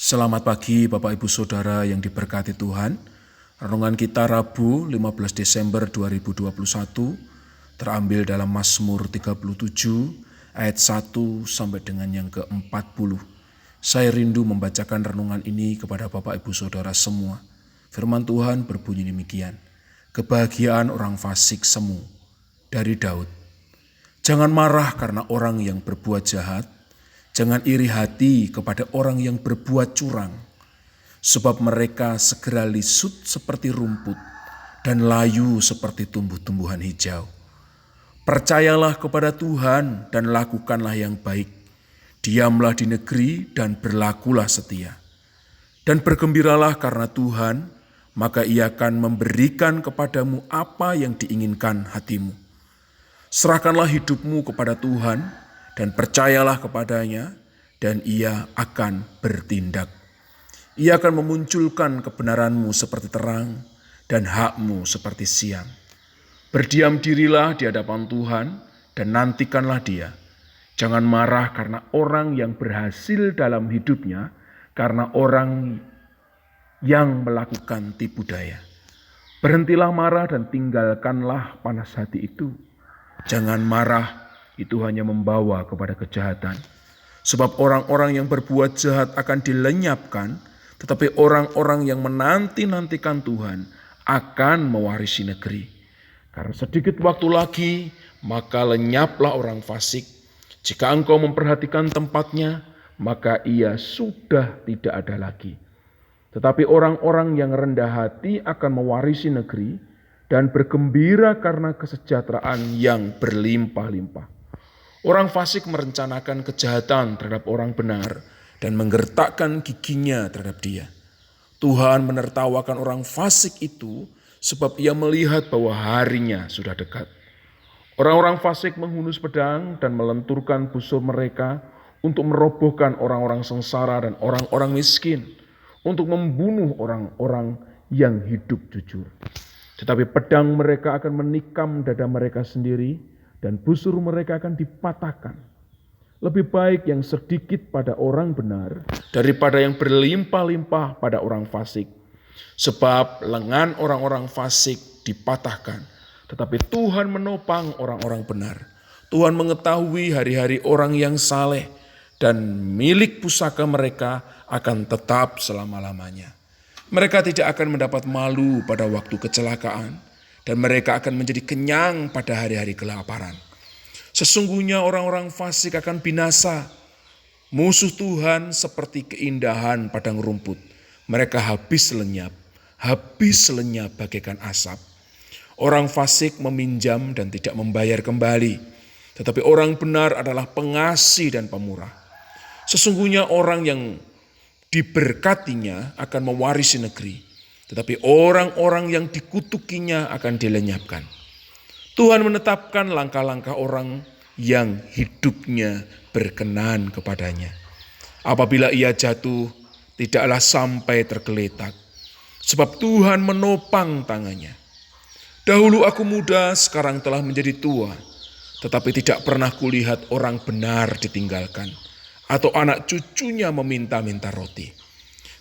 Selamat pagi Bapak Ibu Saudara yang diberkati Tuhan. Renungan kita Rabu 15 Desember 2021 terambil dalam Mazmur 37 ayat 1 sampai dengan yang ke-40. Saya rindu membacakan renungan ini kepada Bapak Ibu Saudara semua. Firman Tuhan berbunyi demikian. Kebahagiaan orang fasik semu, dari Daud. Jangan marah karena orang yang berbuat jahat. Jangan iri hati kepada orang yang berbuat curang, sebab mereka segera lisut seperti rumput dan layu seperti tumbuh-tumbuhan hijau. Percayalah kepada Tuhan dan lakukanlah yang baik. Diamlah di negeri dan berlakulah setia. Dan bergembiralah karena Tuhan, maka Ia akan memberikan kepadamu apa yang diinginkan hatimu. Serahkanlah hidupmu kepada Tuhan, dan percayalah kepadanya, dan Ia akan bertindak. Ia akan memunculkan kebenaranmu seperti terang, dan hakmu seperti siang. Berdiam dirilah di hadapan Tuhan, dan nantikanlah Dia. Jangan marah karena orang yang berhasil dalam hidupnya, karena orang yang melakukan tipu daya. Berhentilah marah dan tinggalkanlah panas hati itu. Jangan marah, itu hanya membawa kepada kejahatan. Sebab orang-orang yang berbuat jahat akan dilenyapkan, tetapi orang-orang yang menanti-nantikan Tuhan akan mewarisi negeri. Karena sedikit waktu lagi, maka lenyaplah orang fasik. Jika engkau memperhatikan tempatnya, maka ia sudah tidak ada lagi. Tetapi orang-orang yang rendah hati akan mewarisi negeri dan bergembira karena kesejahteraan yang berlimpah-limpah. Orang fasik merencanakan kejahatan terhadap orang benar dan menggertakkan giginya terhadap dia. Tuhan menertawakan orang fasik itu sebab Ia melihat bahwa harinya sudah dekat. Orang-orang fasik menghunus pedang dan melenturkan busur mereka untuk merobohkan orang-orang sengsara dan orang-orang miskin, untuk membunuh orang-orang yang hidup jujur. Tetapi pedang mereka akan menikam dada mereka sendiri, dan busur mereka akan dipatahkan. Lebih baik yang sedikit pada orang benar daripada yang berlimpah-limpah pada orang fasik. Sebab lengan orang-orang fasik dipatahkan, tetapi Tuhan menopang orang-orang benar. Tuhan mengetahui hari-hari orang yang saleh, dan milik pusaka mereka akan tetap selama-lamanya. Mereka tidak akan mendapat malu pada waktu kecelakaan, dan mereka akan menjadi kenyang pada hari-hari kelaparan. Sesungguhnya orang-orang fasik akan binasa. Musuh Tuhan seperti keindahan padang rumput. Mereka habis lenyap bagaikan asap. Orang fasik meminjam dan tidak membayar kembali. Tetapi orang benar adalah pengasih dan pemurah. Sesungguhnya orang yang diberkatinya akan mewarisi negeri. Tetapi orang-orang yang dikutukinya akan dilenyapkan. Tuhan menetapkan langkah-langkah orang yang hidupnya berkenan kepadanya. Apabila ia jatuh, tidaklah sampai tergeletak. Sebab Tuhan menopang tangannya. Dahulu aku muda, sekarang telah menjadi tua. Tetapi tidak pernah kulihat orang benar ditinggalkan, atau anak cucunya meminta-minta roti.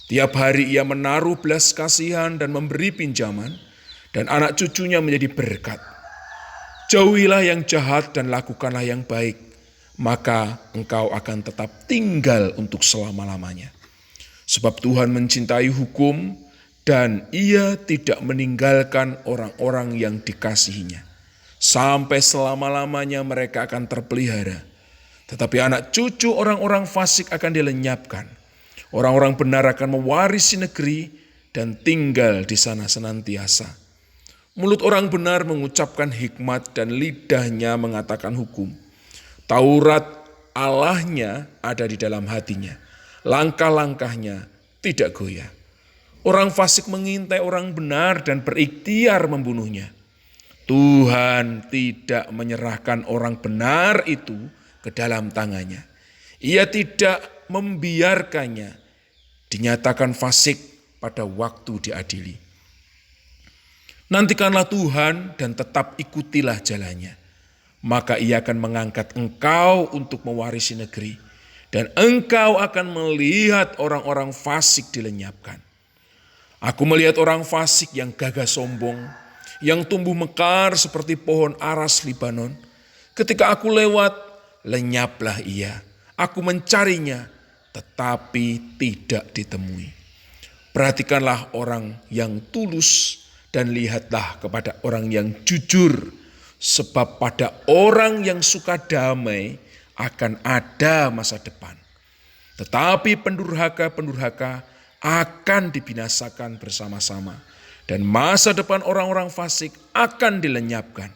Tiap hari ia menaruh belas kasihan dan memberi pinjaman, dan anak cucunya menjadi berkat. Jauhilah yang jahat dan lakukanlah yang baik, maka engkau akan tetap tinggal untuk selama-lamanya. Sebab Tuhan mencintai hukum, dan Ia tidak meninggalkan orang-orang yang dikasihinya. Sampai selama-lamanya mereka akan terpelihara. Tetapi anak cucu orang-orang fasik akan dilenyapkan. Orang-orang benar akan mewarisi negeri dan tinggal di sana senantiasa. Mulut orang benar mengucapkan hikmat dan lidahnya mengatakan hukum. Taurat Allahnya ada di dalam hatinya. Langkah-langkahnya tidak goyah. Orang fasik mengintai orang benar dan berikhtiar membunuhnya. Tuhan tidak menyerahkan orang benar itu ke dalam tangannya. Ia tidak membiarkannya dinyatakan fasik pada waktu diadili. Nantikanlah Tuhan dan tetap ikutilah jalannya. Maka Ia akan mengangkat engkau untuk mewarisi negeri Dan engkau akan melihat orang-orang fasik dilenyapkan. Aku melihat orang fasik yang gagah sombong, yang tumbuh mekar seperti pohon aras Libanon. Ketika aku lewat, lenyaplah ia. Aku mencarinya, tetapi tidak ditemui. Perhatikanlah orang yang tulus dan lihatlah kepada orang yang jujur. Sebab pada orang yang suka damai akan ada masa depan. Tetapi pendurhaka-pendurhaka akan dibinasakan bersama-sama. Dan masa depan orang-orang fasik akan dilenyapkan.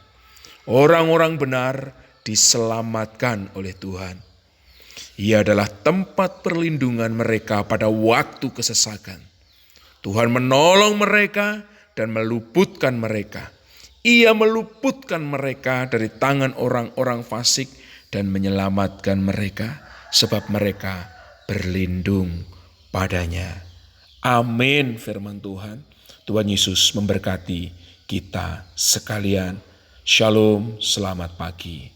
Orang-orang benar diselamatkan oleh Tuhan. Ia adalah tempat perlindungan mereka pada waktu kesesakan. Tuhan menolong mereka dan meluputkan mereka. Ia meluputkan mereka dari tangan orang-orang fasik dan menyelamatkan mereka sebab mereka berlindung padanya. Amin firman Tuhan. Tuhan Yesus memberkati kita sekalian. Shalom, selamat pagi.